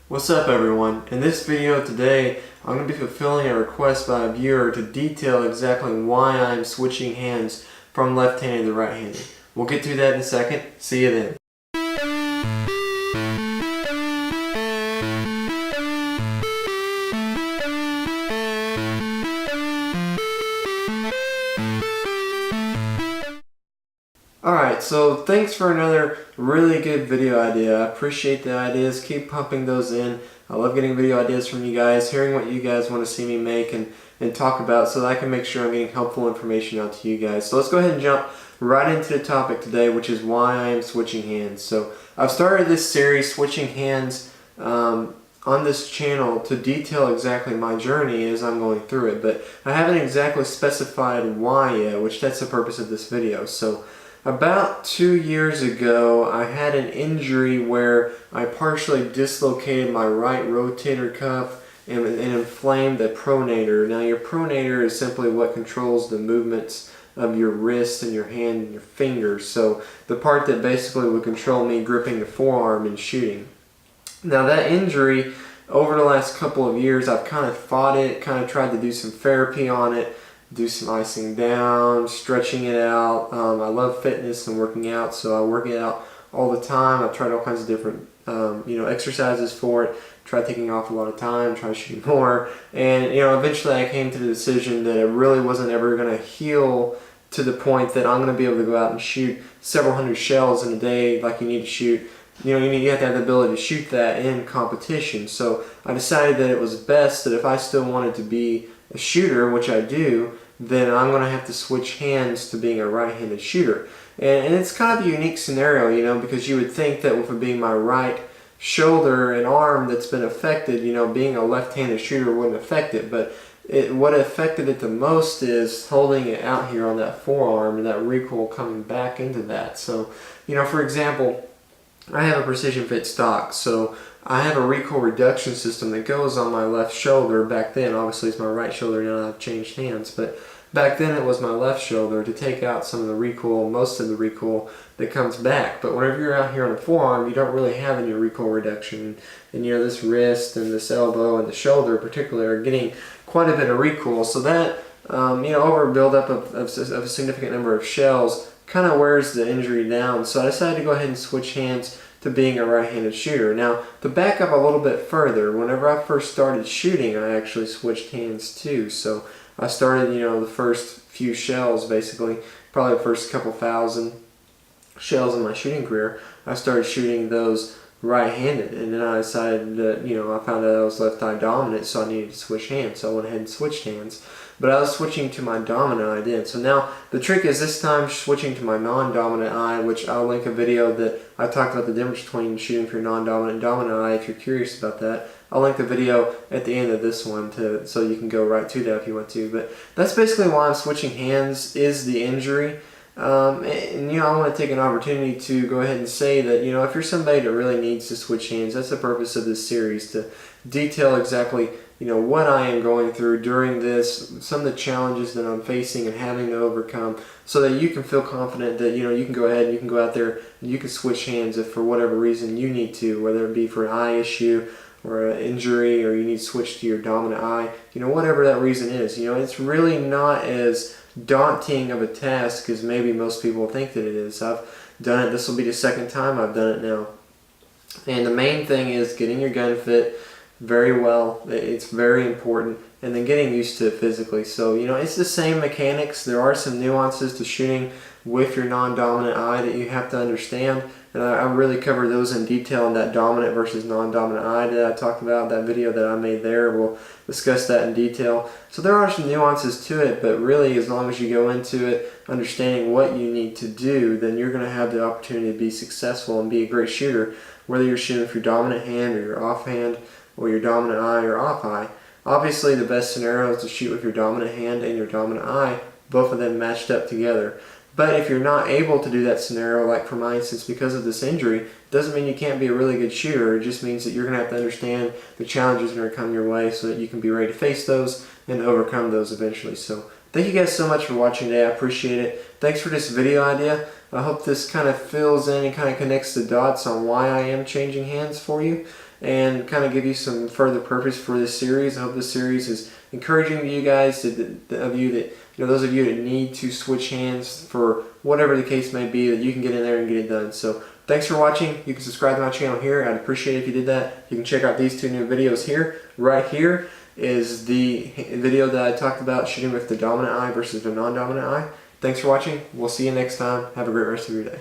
What's up everyone? In this video today I'm going to be fulfilling a request by a viewer to detail exactly why I'm switching hands from left-handed to right-handed. We'll get to that in a second. See you then. Alright, so thanks for another really good video idea. I appreciate the ideas. Keep pumping those in. I love getting video ideas from you guys, hearing what you guys want to see me make and talk about so that I can make sure I'm getting helpful information out to you guys. So let's go ahead and jump right into the topic today, which is why I am switching hands. So I've started this series, Switching Hands, on this channel to detail exactly my journey as I'm going through it, but I haven't exactly specified why yet, which that's the purpose of this video. So about 2 years ago, I had an injury where I partially dislocated my right rotator cuff and inflamed the pronator. Now your pronator is simply what controls the movements of your wrist and your hand and your fingers. So the part that basically would control me gripping the forearm and shooting. Now that injury, over the last couple of years, I've kind of fought it, kind of tried to do some therapy on it, do some icing down, stretching it out. I love fitness and working out, so I work it out all the time. I've tried all kinds of different exercises for it, tried taking off a lot of time, tried shooting more, and eventually I came to the decision that it really wasn't ever going to heal to the point that I'm going to be able to go out and shoot several hundred shells in a day like you need to shoot. You have to have the ability to shoot that in competition. So I decided that it was best that if I still wanted to be a shooter, which I do, then I'm going to have to switch hands to being a right-handed shooter. And it's kind of a unique scenario, because you would think that with it being my right shoulder and arm that's been affected, being a left-handed shooter wouldn't affect it. But what affected it the most is holding it out here on that forearm and that recoil coming back into that. So, for example, I have a precision fit stock, so I have a recoil reduction system that goes on my left shoulder. Back then, obviously it's my right shoulder now, I've changed hands, but back then it was my left shoulder to take out some of the recoil, most of the recoil that comes back. But whenever you're out here on the forearm, you don't really have any recoil reduction. And this wrist and this elbow and the shoulder in particular are getting quite a bit of recoil. So that, over a buildup of a significant number of shells kind of wears the injury down. So I decided to go ahead and switch hands to being a right-handed shooter. Now, to back up a little bit further, whenever I first started shooting, I actually switched hands too. So I started, the first few shells, basically, probably the first couple thousand shells in my shooting career, I started shooting those right-handed, and then I decided that, I found out I was left-eye dominant, so I needed to switch hands. So I went ahead and switched hands. But I was switching to my dominant eye then. So now the trick is this time switching to my non-dominant eye, which I'll link a video that I talked about the difference between shooting for your non-dominant and dominant eye if you're curious about that. I'll link the video at the end of this one so you can go right to that if you want to. But that's basically why I'm switching hands, is the injury. And I want to take an opportunity to go ahead and say that, if you're somebody that really needs to switch hands, that's the purpose of this series, to detail exactly what I am going through during this, some of the challenges that I'm facing and having to overcome, so that you can feel confident that you can go ahead and you can go out there and you can switch hands if for whatever reason you need to, whether it be for an eye issue or an injury, or you need to switch to your dominant eye, whatever that reason is. It's really not as daunting of a task as maybe most people think that it is. I've done it. This will be the second time I've done it now. And the main thing is getting your gun fit very well. It's very important, and then getting used to it physically. So it's the same mechanics. There are some nuances to shooting with your non-dominant eye that you have to understand, and I really covered those in detail in that dominant versus non-dominant eye that I talked about, that video that I made there. We'll discuss that in detail. So there are some nuances to it, but really as long as you go into it understanding what you need to do, then you're going to have the opportunity to be successful and be a great shooter, whether you're shooting with your dominant hand or your off hand, or your dominant eye or off eye. Obviously the best scenario is to shoot with your dominant hand and your dominant eye, both of them matched up together. But if you're not able to do that scenario, like for my instance, because of this injury, doesn't mean you can't be a really good shooter. It just means that you're going to have to understand the challenges that are going to come your way so that you can be ready to face those and overcome those eventually. So thank you guys so much for watching today. I appreciate it. Thanks for this video idea. I hope this kind of fills in and kind of connects the dots on why I am changing hands for you. and kind of give you some further purpose for this series. I hope this series is encouraging to you guys, those of you that need to switch hands for whatever the case may be, that you can get in there and get it done. So thanks for watching. You can subscribe to my channel here. I'd appreciate it if you did that. You can check out these 2 new videos here. Right here is the video that I talked about shooting with the dominant eye versus the non-dominant eye. Thanks for watching. We'll see you next time. Have a great rest of your day.